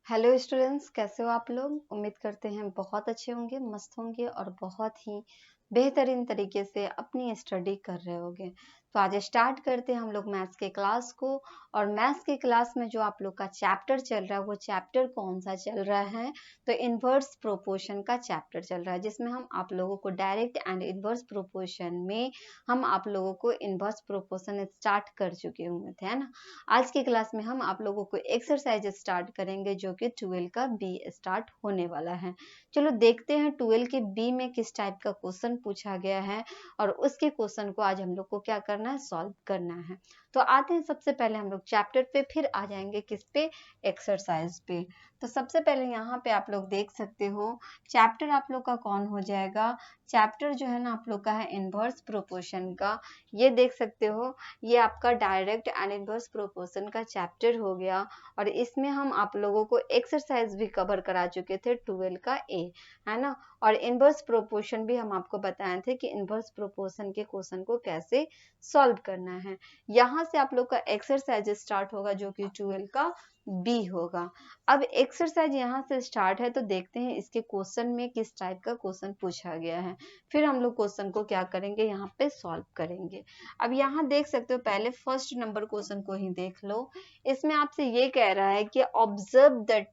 Hello students, कैसे हो आप लोग। उम्मीद करते हैं बहुत अच्छे होंगे, मस्त होंगे और बहुत ही बेहतरीन तरीके से अपनी स्टडी कर रहे होंगे। तो आज स्टार्ट करते हैं हम लोग मैथ्स के क्लास को। और मैथ्स के क्लास में जो आप लोग का चैप्टर चल रहा है वो चैप्टर कौन सा चल रहा है, तो इनवर्स प्रोपोर्शन का चैप्टर चल रहा है, जिसमें हम आप लोगों को डायरेक्ट एंड इनवर्स प्रोपोर्शन में हम आप लोगों को इनवर्स प्रोपोर्शन स्टार्ट कर चुके हुए थे, है ना। आज की क्लास में हम आप लोगों को एक्सरसाइज स्टार्ट करेंगे जो कि 12 का बी स्टार्ट होने वाला है। चलो देखते हैं 12 के बी में किस टाइप का क्वेश्चन पूछा गया है और उसके क्वेश्चन को आज हम लोग को क्या करना है, सॉल्व करना है। तो आते हैं सबसे पहले हम लोग चैप्टर पे, फिर आ जाएंगे किस पे, एक्सरसाइज पे। तो सबसे पहले यहाँ पे आप लोग देख सकते हो चैप्टर आप लोग का कौन हो जाएगा। चैप्टर जो है ना आप लोग का है इनवर्स प्रोपोर्शन का। ये देख सकते हो, ये आपका डायरेक्ट एंड इनवर्स प्रोपोर्शन का चैप्टर हो गया। और इसमें हम आप लोगों को एक्सरसाइज भी कवर करा चुके थे 12 का ए, है ना। और इनवर्स प्रोपोर्शन भी हम आपको बताए थे कि इनवर्स प्रोपोर्शन के क्वेश्चन को कैसे सॉल्व करना है। यहाँ से आप लोग का एक्सरसाइज स्टार्ट होगा जो कि 12 का बी होगा। अब एक्सरसाइज यहाँ से स्टार्ट है, तो देखते हैं इसके क्वेश्चन में किस टाइप का क्वेश्चन पूछा गया है। फिर हम लोग क्वेश्चन को क्या करेंगे, यहाँ पे सॉल्व करेंगे। अब यहाँ देख सकते हो, पहले फर्स्ट नंबर क्वेश्चन को ही देख लो। इसमें आपसे ये कह रहा है कि ऑब्जर्व द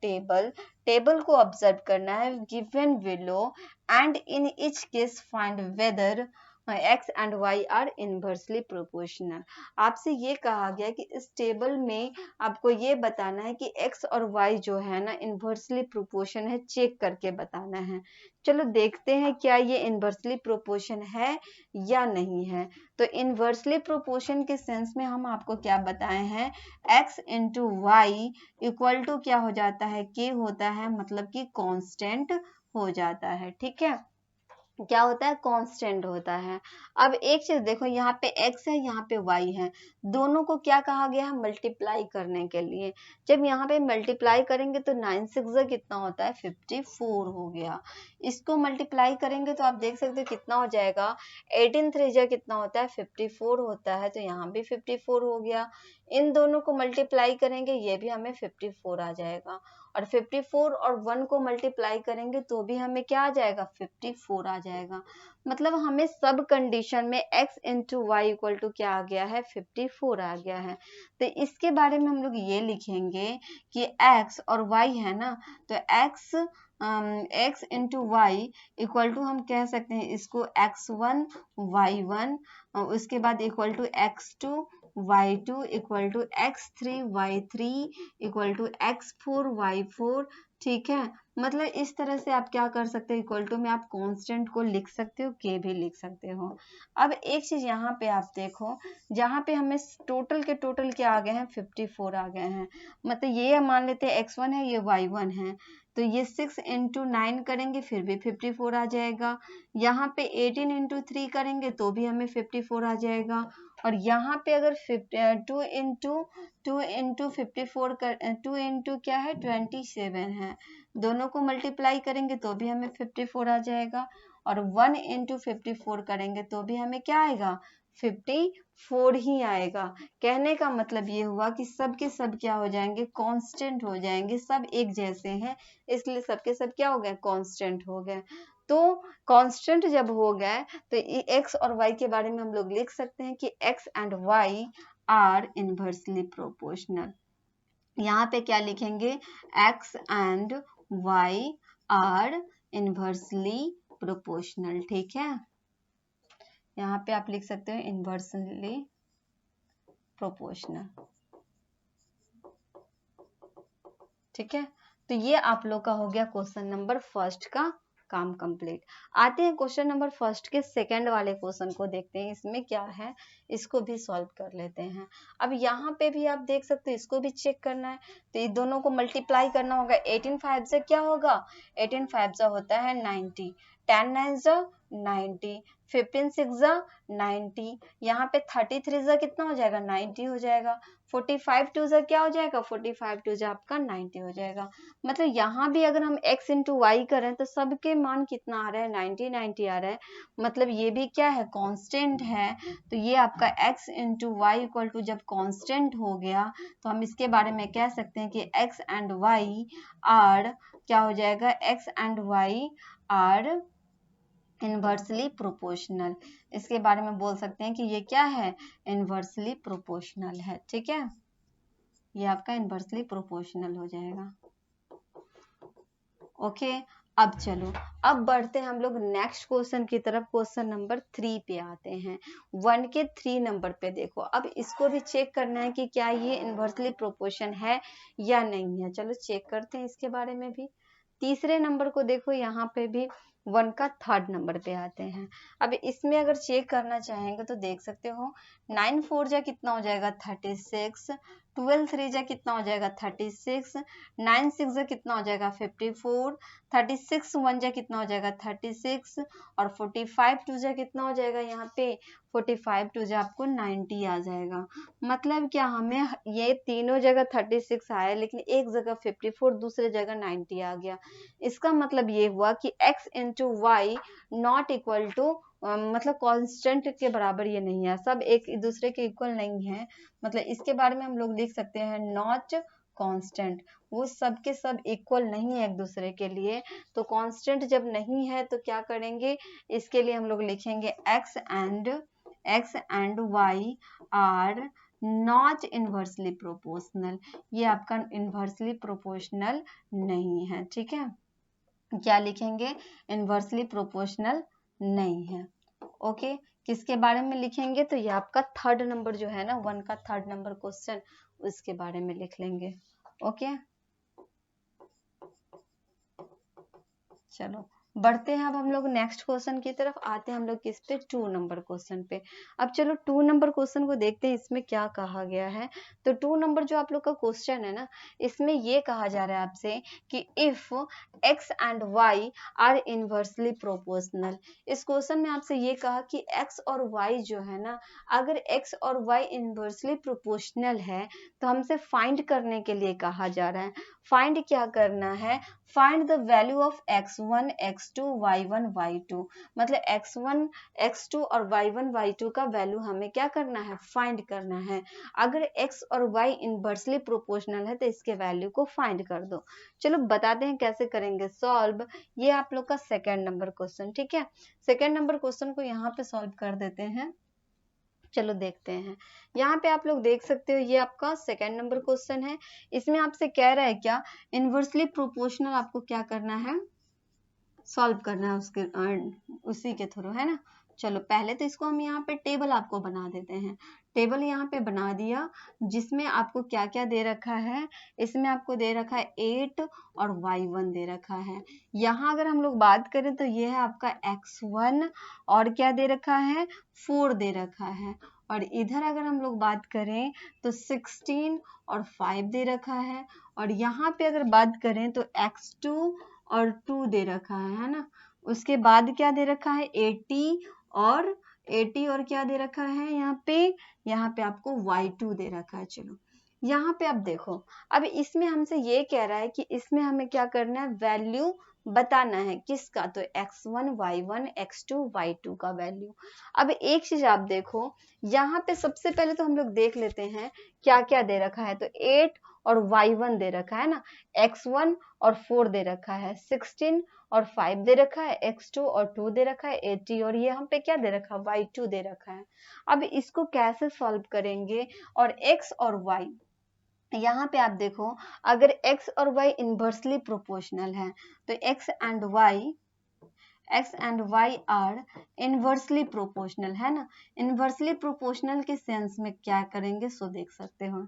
टेबल को ऑब्जर्व करना है given below and in each case find whether x and y are inversely proportional. आपसे ये कहा गया कि इस टेबल में आपको ये बताना है कि x और y जो है ना इनवर्सली प्रोपोर्शन है, चेक करके बताना है। चलो देखते हैं क्या ये इनवर्सली प्रोपोर्शन है या नहीं है। तो इनवर्सली प्रोपोर्शन के सेंस में हम आपको क्या बताए हैं, x into y equal to क्या हो जाता है, k होता है, मतलब कि कांस्टेंट हो जाता है। ठीक है, क्या होता है, कांस्टेंट होता है। अब एक चीज देखो, यहाँ पे x है, यहाँ पे y है, दोनों को क्या कहा गया है, मल्टीप्लाई करने के लिए। जब यहाँ पे मल्टीप्लाई करेंगे तो 9 6 कितना होता है, 54 हो गया। इसको मल्टीप्लाई करेंगे तो आप देख सकते हो कितना हो जाएगा, 18 3 कितना होता है, 54 होता है, तो यहाँ भी 54 हो गया। इन दोनों को मल्टीप्लाई करेंगे, ये भी हमें 54 आ जाएगा। और 54 और 1 को मल्टीप्लाई करेंगे तो भी हमें क्या आ जाएगा, 54 आ जाएगा। मतलब हमें सब कंडीशन में x into y equal to क्या आ गया है, 54 आ गया है। तो इसके बारे में हम लोग ये लिखेंगे कि x और y है ना, तो x into y equal to हम कह सकते हैं इसको x1 y1, और उसके बाद equal to x2 y2 equal to x3 y3 equal to x4 y4। ठीक है, मतलब इस तरह से आप क्या कर सकते हो, इक्वल टू में आप कांस्टेंट को लिख सकते हो, के भी लिख सकते हो। अब एक चीज यहाँ पे आप देखो, जहाँ पे हमें टोटल के टोटल क्या आ गए हैं, 54 आ गए हैं। मतलब ये मान लेते हैं x1 है, ये y1 है, तो ये 6 इंटू 9 करेंगे फिर भी 54 आ जाएगा। यहाँ पे 18 इंटू 3 करेंगे तो भी हमें 54 आ जाएगा। और यहाँ पे अगर 2 इंटू 54 कर 2 इंटू क्या है, 27 है, दोनों को मल्टीप्लाई करेंगे तो भी हमें 54 आ जाएगा। और 1 इंटू 54 करेंगे तो भी हमें क्या आएगा, 54 ही आएगा। कहने का मतलब ये हुआ कि सब के सब क्या हो जाएंगे, कांस्टेंट हो जाएंगे, सब एक जैसे हैं, इसलिए सब के सब क्या हो गए, कांस्टेंट हो गए। तो कांस्टेंट जब हो गए तो x और y के बारे में हम लोग लिख सकते हैं कि x and y are inversely proportional. यहाँ पे क्या लिखेंगे, x and y are inversely proportional. ठीक है, यहाँ पे आप लिख सकते हो इनवर्सली प्रोपोर्शनल। ठीक है, तो ये आप लोग का हो गया क्वेश्चन नंबर फर्स्ट का काम कंप्लीट। आते हैं क्वेश्चन नंबर फर्स्ट के सेकंड वाले क्वेश्चन को देखते हैं, इसमें क्या है, इसको भी सॉल्व कर लेते हैं। अब यहाँ पे भी आप देख सकते हो, इसको भी चेक करना है, तो ये दोनों को मल्टीप्लाई करना होगा। 18 5 से क्या होगा, 18 5 से होता है 90, 10 9 से 90, 15 6 जा 90, यहाँ पे 33 जा कितना हो जाएगा 90 हो जाएगा, 45 2 जा क्या हो जाएगा 45 2 जा आपका 90 हो जाएगा। मतलब यहाँ भी अगर हम x इंटू वाई करें तो सबके मान कितना आ रहा है 90 90 आ रहा है, मतलब ये भी क्या है कांस्टेंट है। तो ये आपका x into y equal to जब कांस्टेंट हो गया तो हम इसके बारे में कह सकते हैं कि x एंड y आर क्या हो जाएगा, x and y are inversely proportional. इसके बारे में बोल सकते हैं कि ये क्या है, इनवर्सली प्रोपोर्शनल है। ठीक है, ये आपका इनवर्सली प्रोपोर्शनल हो जाएगा। ओके, अब चलो अब बढ़ते हैं हम लोग नेक्स्ट क्वेश्चन की तरफ। क्वेश्चन नंबर 3 पे आते हैं। 1 के 3 नंबर पे देखो, अब इसको भी चेक करना है कि क्या ये इनवर्सली प्रोपोर्शन है या नहीं है। चलो चेक करते हैं इसके बारे में भी। तीसरे नंबर को देखो, यहाँ पे भी 1 का 3rd नंबर पे आते हैं। अब इसमें अगर चेक करना चाहेंगे तो देख सकते हो 9 4 जा कितना हो जाएगा 36, 12 3 जा कितना हो जाएगा 36, 9 6 जा कितना हो जाएगा 54, 36 1 जा कितना हो जाएगा 36 और 45 2 जा कितना हो जाएगा, यहाँ पे 45 2 जा आपको 90 आ जाएगा। मतलब क्या, हमें ये तीनों जगह 36 आया लेकिन एक जगह 54 दूसरे जगह 90 आ गया। इसका मतलब ये हुआ कि x into y not equal to, मतलब कांस्टेंट के बराबर ये नहीं है, सब एक दूसरे के इक्वल नहीं है। मतलब इसके बारे में हम लोग लिख सकते हैं नॉट कांस्टेंट, वो सब के सब इक्वल नहीं है एक दूसरे के लिए। तो कांस्टेंट जब नहीं है तो क्या करेंगे, इसके लिए हम लोग लिखेंगे x and y are not inversely proportional. ये आपका इनवर्सली प्रोपोर्शनल नहीं है। ठीक है, क्या लिखेंगे, इनवर्सली प्रोपोर्शनल नहीं है। ओके, किसके बारे में लिखेंगे, तो ये आपका 3rd नंबर जो है ना 1 का 3rd नंबर क्वेश्चन, उसके बारे में लिख लेंगे। ओके, चलो बढ़ते हैं अब हम लोग नेक्स्ट क्वेश्चन की तरफ। आते हैं हम लोग किस पे, 2 नंबर क्वेश्चन पे। अब चलो 2 नंबर क्वेश्चन को देखते हैं इसमें क्या कहा गया है। तो 2 नंबर जो आप लोग का क्वेश्चन है ना, इसमें ये कहा जा रहा है आपसे कि if x and y are inversely proportional. इस क्वेश्चन में आपसे ये कहा कि x और y जो है ना, अगर x और y इनवर्सली प्रोपोर्शनल है तो हमसे फाइंड करने के लिए कहा जा रहा है। फाइंड क्या करना है, find the value of x1 x2 y1 y2। मतलब x1 x2 और y1 y2 का वैल्यू हमें क्या करना है, फाइंड करना है। अगर x और y इनवर्सली प्रोपोर्शनल है तो इसके वैल्यू को फाइंड कर दो। चलो बताते हैं कैसे करेंगे सॉल्व। ये आप लोग का 2nd नंबर क्वेश्चन। ठीक है, 2nd नंबर क्वेश्चन को यहाँ पे सॉल्व कर देते हैं। चलो देखते हैं, यहाँ पे आप लोग देख सकते हो ये आपका 2nd नंबर क्वेश्चन है। इसमें आपसे कह रहा है क्या, इनवर्सली प्रोपोर्शनल आपको क्या करना है, सॉल्व करना है उसके उसी के थ्रू, है ना। चलो पहले तो इसको हम यहाँ पे टेबल आपको बना देते हैं। टेबल यहाँ पे बना दिया, जिसमें आपको क्या क्या दे रखा है। इसमें आपको दे रखा है 8 और y1 दे रखा है। यहाँ अगर हम लोग बात करें तो ये है आपका x1 और क्या दे रखा है 4 दे रखा है। और इधर अगर हम लोग बात करें तो 16 और 5 दे रखा है। और यहाँ पे अगर बात करें तो x2 और 2 दे रखा है ना। उसके बाद क्या दे रखा है 80 और क्या दे रखा है यहाँ पे आपको y2 दे रखा है। चलो यहाँ पे अब देखो, अब इसमें हमसे ये कह रहा है कि इसमें हमें क्या करना है, वैल्यू बताना है किसका, तो x1 y1 x2 y2 का वैल्यू। अब एक चीज आप देखो, यहाँ पे सबसे पहले तो हम लोग देख लेते हैं क्या क्या दे रखा है। तो 8 और y1 दे रखा है ना, x1 और 4 दे रखा है, 16 और 5 दे रखा है, x2 और 2 दे रखा है, 80 और ये हम पे क्या दे रखा है y2 दे रखा है। अब इसको कैसे सॉल्व करेंगे, और x और y यहाँ पे आप देखो, अगर x और y इनवर्सली प्रोपोर्शनल है तो x and y are inversely proportional, है ना। इनवर्सली प्रोपोर्शनल के सेंस में क्या करेंगे, सो देख सकते हो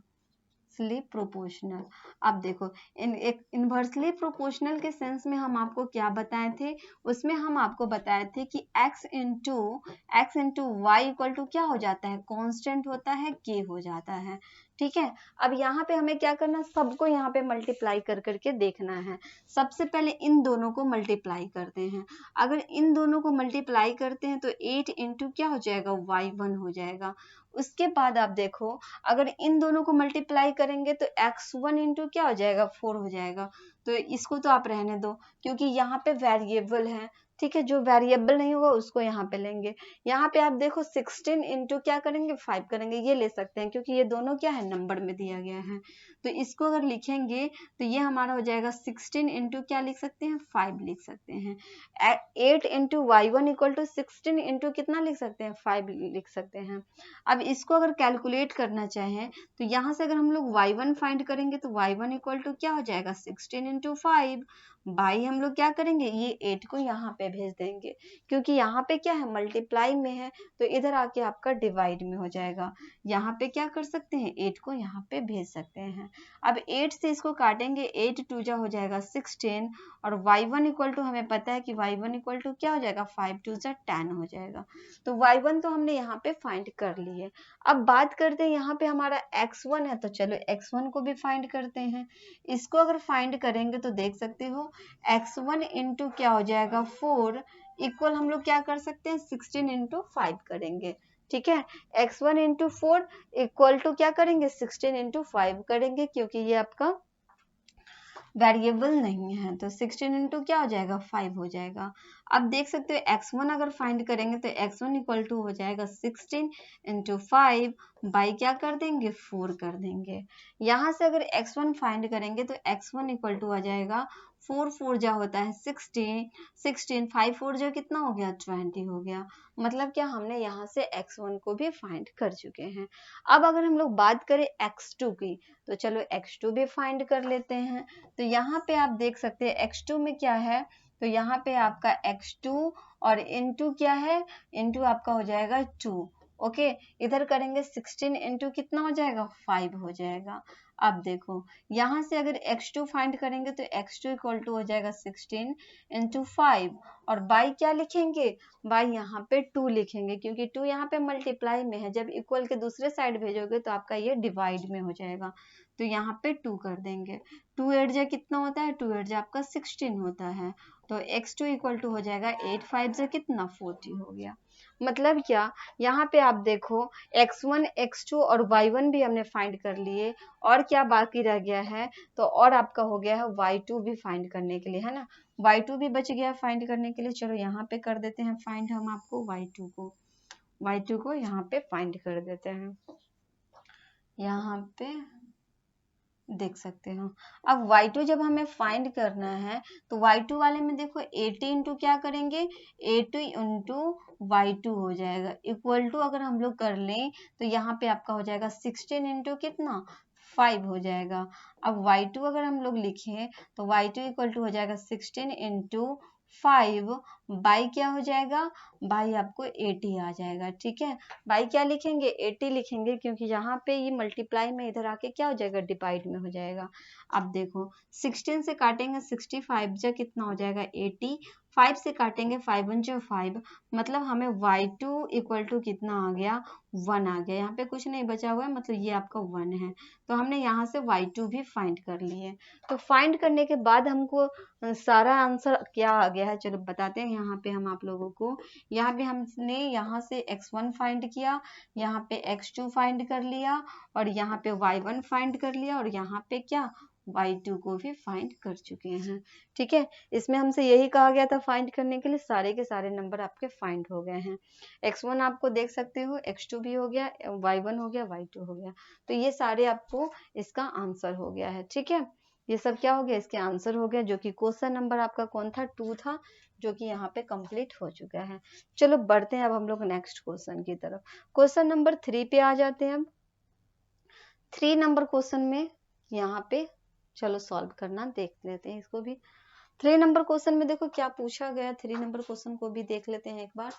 इनवर्सली प्रोपोर्शनल। अब देखो इनवर्सली प्रोपोर्शनल के सेंस में हम आपको क्या बताए थे, उसमें हम आपको बताए थे कि x into y equal to क्या हो जाता है, कांस्टेंट होता है, k हो जाता है। ठीक है, अब यहाँ पे हमें क्या करना, सबको यहाँ पे मल्टीप्लाई कर करके देखना है। सबसे पहले इन दोनों को मल्टीप्लाई करते हैं। अगर इन दोनों को मल्टीप्लाई करते हैं तो 8 इंटू क्या हो जाएगा, y1 हो जाएगा। उसके बाद आप देखो अगर इन दोनों को मल्टीप्लाई करेंगे तो x1 इंटू क्या हो जाएगा, 4 हो जाएगा। तो इसको तो आप रहने दो क्योंकि यहाँ पे वेरिएबल है। ठीक है, जो वेरिएबल नहीं होगा उसको यहाँ पे लेंगे। यहाँ पे आप देखो 16 इंटू क्या करेंगे, 5 करेंगे, ये ले सकते हैं क्योंकि ये दोनों क्या है, नंबर में दिया गया है। तो इसको अगर लिखेंगे तो ये हमारा हो जाएगा 16 इंटू क्या लिख सकते हैं, 5 लिख सकते हैं। 8 into y1 equal to 16 into कितना लिख सकते हैं, 5 लिख सकते हैं। अब इसको अगर कैलकुलेट करना चाहें तो यहाँ से अगर हम लोग y1 फाइंड करेंगे तो y1 इक्वल टू क्या हो जाएगा, 16 इंटू 5 बाई हम लोग क्या करेंगे, ये 8 को यहाँ पे भेज देंगे क्योंकि यहाँ पे क्या है, मल्टीप्लाई में है, तो इधर आके आपका डिवाइड में हो जाएगा। यहाँ पे क्या कर सकते हैं, 8 को यहाँ पे भेज सकते हैं। अब 8 से इसको काटेंगे, 8 2 जा हो जाएगा 16 और y1 इक्वल टू हमें पता है कि y1 इक्वल टू क्या हो जाएगा, 5 2 जा 10 हो जाएगा। तो y1 तो हमने यहाँ पे फाइंड कर लिए। अब बात करते हैं यहाँ पे हमारा x1 है, तो चलो x1 को भी फाइंड करते हैं। इसको अगर फाइंड करेंगे तो देख सकते हो x1 इंटू क्या हो जाएगा, 4 इक्वल हम लोग क्या कर सकते हैं, 16 इंटू 5 करेंगे। ठीक है, x1 इंटू 4 इक्वल टू क्या करेंगे, 16 इंटू 5 करेंगे क्योंकि ये आपका वेरिएबल नहीं है, तो 16 इंटू क्या हो जाएगा, 5 हो जाएगा। अब देख सकते हो x1 अगर फाइंड करेंगे तो x1 इक्वल टू हो जाएगा 16 इंटू 5 बाई क्या कर देंगे, 4 कर देंगे। यहाँ से अगर x1 फाइंड करेंगे तो x1 इक्वल टू आ जाएगा 4 4 जा होता है 16 5 4 जा कितना हो गया, 20 हो गया। मतलब क्या, हमने यहाँ से x1 को भी फाइंड कर चुके हैं। अब अगर हम लोग बात करें x2 की तो चलो x2 भी फाइंड कर लेते हैं। तो यहाँ पे आप देख सकते हैं x2 में क्या है, तो यहाँ पे आपका x2 और इंटू क्या है, इंटू आपका हो जाएगा 2। ओके, इधर करेंगे 16 इंटू कितना हो जाएगा, 5 हो जाएगा। अब देखो यहाँ से अगर x2 फाइंड करेंगे तो x2 इक्वल टू हो जाएगा 16 इंटू 5 और बाई क्या लिखेंगे, बाई यहाँ पे 2 लिखेंगे क्योंकि 2 यहाँ पे मल्टीप्लाई में है। जब इक्वल के दूसरे साइड भेजोगे तो आपका ये डिवाइड में हो जाएगा, तो यहाँ पे 2 कर देंगे। 2 8 जा कितना होता है, 2 8 जा आपका 16 होता है। तो x2 इक्वल टू हो जाएगा 8 5 जा कितना, 40 हो गया। मतलब क्या, यहाँ पे आप देखो x1 x2 और y1 भी हमने फाइंड कर लिए और क्या बाकी रह गया है, तो और आपका हो गया है y2 भी फाइंड करने के लिए, है ना। y2 भी बच गया फाइंड करने के लिए। चलो यहाँ पे कर देते हैं फाइंड हम आपको y2 को यहाँ पे फाइंड कर देते हैं। यहाँ पे देख सकते हो। अब y2 जब हमें फाइंड करना है तो y2 वाले में देखो 80 इंटू क्या करेंगे, 80 इंटू y2 हो जाएगा इक्वल टू अगर हम लोग कर लें तो यहाँ पे आपका हो जाएगा 16 इंटू कितना, 5 हो जाएगा। अब y2 अगर हम लोग लिखें तो y2 इक्वल टू हो जाएगा 16 इंटू 5 बाई क्या हो जाएगा, बाई आपको 80 आ जाएगा। ठीक है, बाई क्या लिखेंगे, 80 लिखेंगे क्योंकि यहाँ पे ये मल्टीप्लाई में इधर आके क्या हो जाएगा, डिवाइड में हो जाएगा। अब देखो 16 से काटेंगे 65 जा कितना हो जाएगा 80, 5 से काटेंगे 5 1 जा 5, मतलब हमें y2 इक्वल टू कितना आ गया, 1 आ गया। यहाँ पे कुछ नहीं बचा हुआ है, मतलब ये आपका 1 है। तो हमने यहाँ से y2 भी फाइंड कर लिए। तो फाइंड करने के बाद हमको सारा आंसर क्या आ गया है, चलो बताते हैं यहाँ पे हम आप लोगों को। यहाँ पे हमने यहाँ से x1 फाइंड किया, यहाँ पे x2 फाइंड कर लिया और यहाँ पे y1 फाइंड कर लिया और यहाँ पे क्या, y2 को भी फाइंड कर चुके हैं। ठीक है, इसमें हमसे यही कहा गया था फाइंड करने के लिए, सारे के सारे नंबर आपके फाइंड हो गए हैं। x1 आपको देख सकते हो, x2 भी हो गया, y1 हो गया, y2 हो गया। तो ये सारे आपको इसका आंसर हो गया है। ठीक है, ये सब क्या हो गया, इसके आंसर हो गया, जो कि क्वेश्चन नंबर आपका कौन था, 2 था, जो कि यहाँ पे कंप्लीट हो चुका है। चलो बढ़ते हैं अब हम लोग नेक्स्ट क्वेश्चन की तरफ। क्वेश्चन नंबर 3 पे आ जाते हैं। अब 3 नंबर क्वेश्चन में यहाँ पे चलो सॉल्व करना देख लेते हैं इसको भी। 3 नंबर क्वेश्चन में देखो क्या पूछा गया, 3 नंबर क्वेश्चन को भी देख लेते हैं एक बार।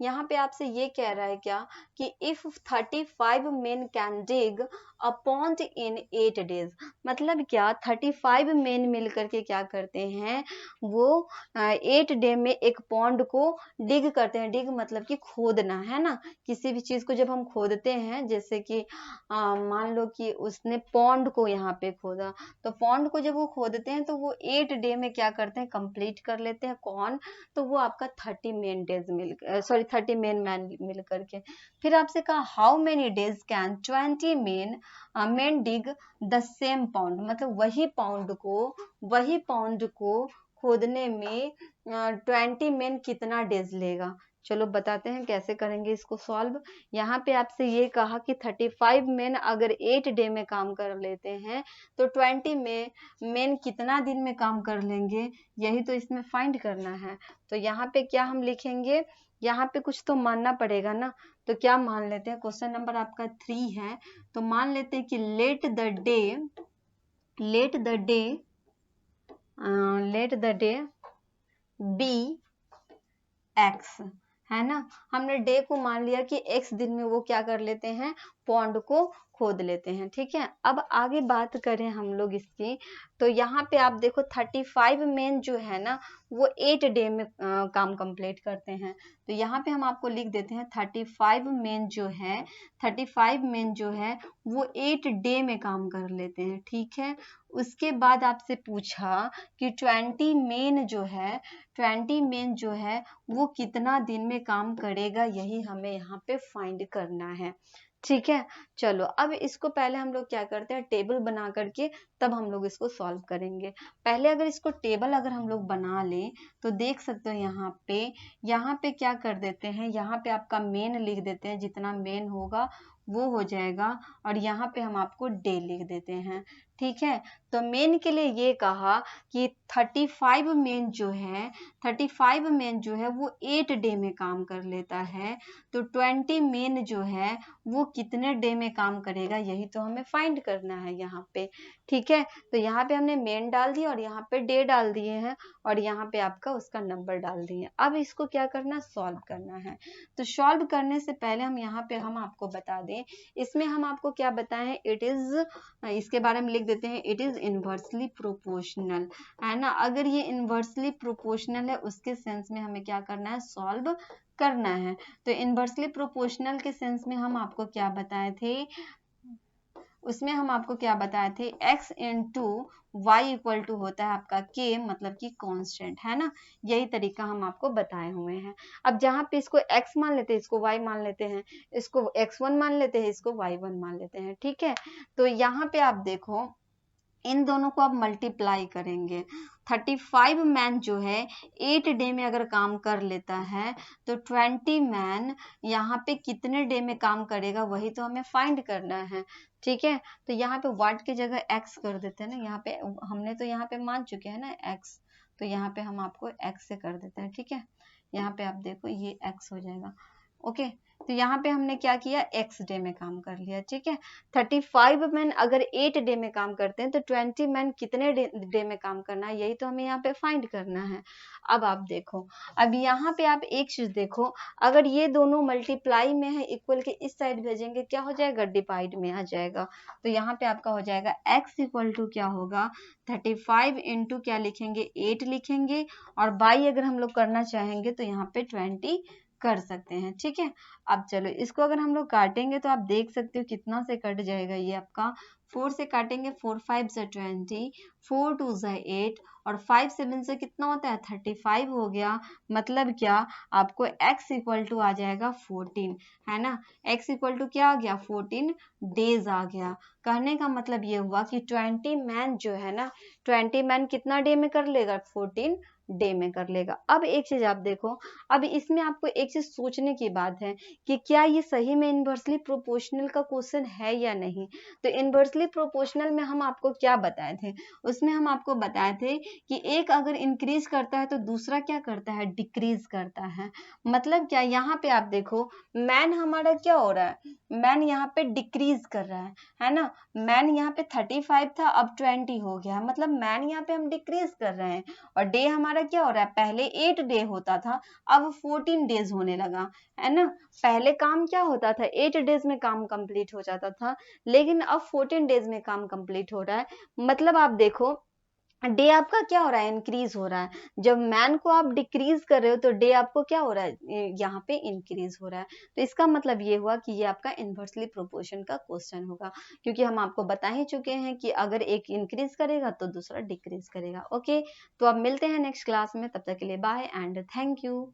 यहाँ पे आपसे ये कह रहा है क्या कि if 35 men can dig a pond in 8 days, मतलब क्या 35 men मिलकर के क्या करते हैं, वो 8 डे में एक पॉन्ड को डिग करते हैं। डिग मतलब कि खोदना, है ना। किसी भी चीज को जब हम खोदते हैं, जैसे कि मान लो कि उसने पॉन्ड को यहाँ पे खोदा, तो पॉन्ड को जब वो खोदते हैं तो वो 8 डे में क्या करते हैं, कंप्लीट कर लेते हैं। कौन? तो वो आपका 30 मेन मैन मिल करके। फिर आपसे कहा how many days can 20 main dig the same pound, मतलब वही पाउंड को खोदने में 20 मेन कितना डेज लेगा। चलो बताते हैं कैसे करेंगे इसको सॉल्व। यहाँ पे आपसे ये कहा कि 35 मेन अगर 8 डे में काम कर लेते हैं तो 20 मेन कितना दिन में काम कर लेंगे, यही तो इसमें फाइंड करना है। तो यहाँ पे क्या हम लिखेंगे, यहाँ पे कुछ तो मानना पड़ेगा ना। तो क्या मान लेते हैं, क्वेश्चन नंबर आपका 3 है, तो मान लेते हैं कि let the day be x, है ना। हमने डे को मान लिया कि एक्स दिन में वो क्या कर लेते हैं, पॉन्ड को खोद लेते हैं। ठीक है, अब आगे बात करें हम लोग इसकी, तो यहाँ पे आप देखो 35 मेन जो है ना वो 8 डे में काम कंप्लीट करते हैं। तो यहाँ पे हम आपको लिख देते हैं 35 मेन जो है वो 8 डे में काम कर लेते हैं। ठीक है, उसके बाद आपसे पूछा कि 20 मेन जो है वो कितना दिन में काम करेगा, यही हमें यहाँ पे फाइंड करना है। ठीक है, चलो अब इसको पहले हम लोग क्या करते हैं, टेबल बना करके तब हम लोग इसको सॉल्व करेंगे। पहले अगर इसको टेबल अगर हम लोग बना लें तो देख सकते हो यहाँ पे क्या कर देते हैं, यहाँ पे आपका मेन लिख देते हैं, जितना मेन होगा वो हो जाएगा, और यहाँ पे हम आपको डे लिख देते हैं। ठीक है, तो मेन के लिए ये कहा कि 35 मेन जो है वो 8 डे में काम कर लेता है, तो 20 मेन जो है वो कितने डे में काम करेगा, यही तो हमें फाइंड करना है यहाँ पे। ठीक है, तो यहाँ पे हमने मेन डाल दिया और यहाँ पे डे डाल दिए हैं, और यहाँ पे आपका उसका नंबर डाल दिए। अब इसको क्या करना, सॉल्व करना है। तो सॉल्व करने से पहले हम यहाँ पे हम आपको बता दें, इसमें हम आपको क्या बताएं, इसके बारे में लिख देते हैं, इट इज इनवर्सली प्रोपोर्शनल, है ना। अगर ये इनवर्सली प्रोपोर्शनल है उसके सेंस में हमें क्या करना है, सॉल्व करना है। तो इनवर्सली प्रोपोर्शनल के सेंस में हम आपको क्या बताए थे, उसमें हम आपको क्या बताए थे, x into y equal to होता है आपका k, मतलब कि कांस्टेंट, है ना। यही तरीका हम आपको बताए हुए हैं। अब जहाँ पे इसको x मान लेते हैं, इसको y मान लेते हैं, इसको x1 मान लेते हैं, इसको y1 मान लेते हैं। ठीक है, तो यहाँ पे आप देखो इन दोनों को आप मल्टीप्लाई करेंगे। 35 मैन जो है 8 डे में अगर काम कर लेता है तो 20 मैन यहाँ पे कितने डे में काम करेगा, वही तो हमें फाइंड करना है। ठीक है, तो यहाँ पे वाट की जगह एक्स कर देते हैं ना, यहाँ पे हमने तो यहाँ पे मान चुके हैं ना एक्स, तो यहाँ पे हम आपको एक्स से कर देते हैं। ठीक है, यहाँ पे आप देखो ये एक्स हो जाएगा। ओके, तो यहाँ पे हमने क्या किया, एक्स डे में काम कर लिया। ठीक है, 35 मैन अगर 8 डे में काम करते हैं तो 20 मैन कितने डे में काम करना है, यही तो हमें यहाँ पे फाइंड करना है। अब आप देखो, अब यहाँ पे आप एक चीज देखो, अगर ये दोनों मल्टीप्लाई में है, इक्वल के इस साइड भेजेंगे क्या हो जाएगा, डिवाइड में आ जाएगा। तो यहाँ पे आपका हो जाएगा x इक्वल टू क्या होगा, 35 इंटू क्या लिखेंगे, 8 लिखेंगे, और बाई अगर हम लोग करना चाहेंगे तो यहाँ पे 20 कर सकते हैं। ठीक है, अब चलो इसको अगर हम लोग काटेंगे तो आप देख सकते हो कितना से कट जाएगा, ये आपका 4 से काटेंगे, 4 5 से 20, 4 2 से 8, और 5 7 से कितना होता है, 35 हो गया। मतलब क्या, आपको x इक्वल टू आ जाएगा 14, है ना। x इक्वल टू क्या आ गया, 14 डेज आ गया। कहने का मतलब ये हुआ कि 20 मैन जो है ना, 20 मैन कितना डे में कर लेगा, 14 डे में कर लेगा। अब एक चीज आप देखो, अब इसमें आपको एक चीज सोचने की बात है कि क्या ये सही में इनवर्सली प्रोपोर्शनल का क्वेश्चन है या नहीं। तो इनवर्सली प्रोपोर्शनल में हम आपको क्या बताए थे, उसमें हम आपको बताए थे कि एक अगर इंक्रीज करता है तो दूसरा क्या करता है, डिक्रीज करता है। मतलब क्या, यहाँ पे आप देखो मैन हमारा क्या हो रहा है, मैन यहाँ पे डिक्रीज कर रहा है ना। मैन यहाँ पे 35 था, अब 20 हो गया, मतलब मैन यहाँ पे हम डिक्रीज कर रहे हैं। और डे हमारा क्या हो रहा है, पहले 8 डे होता था, अब 14 डेज होने लगा, है ना। पहले काम क्या होता था, 8 डेज में काम कंप्लीट हो जाता था, लेकिन अब 14 डेज में काम कंप्लीट हो रहा है। मतलब आप देखो डे आपका क्या हो रहा है, इंक्रीज हो रहा है। जब मैन को आप डिक्रीज कर रहे हो तो डे आपको क्या हो रहा है, यहाँ पे इंक्रीज हो रहा है। तो इसका मतलब ये हुआ कि ये आपका इन्वर्सली प्रोपोर्शन का क्वेश्चन होगा, क्योंकि हम आपको बता ही चुके हैं कि अगर एक इंक्रीज करेगा तो दूसरा डिक्रीज करेगा। ओके, तो अब मिलते हैं नेक्स्ट क्लास में, तब तक के लिए बाय एंड थैंक यू।